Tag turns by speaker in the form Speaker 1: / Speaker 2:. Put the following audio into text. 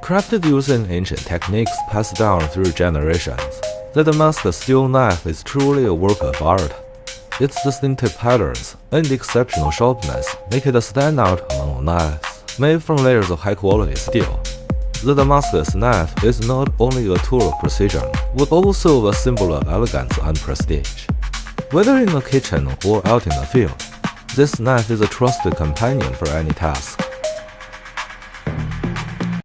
Speaker 1: Crafted using ancient techniques passed down through generations, the Damascus steel knife is truly a work of art. Its distinctive patterns and exceptional sharpness make it a standout among all knives made from layers of high-quality steel. The Damascus knife is not only a tool of precision, but also a symbol of elegance and prestige. Whether in the kitchen or out in the field, this knife is a trusted companion for any task.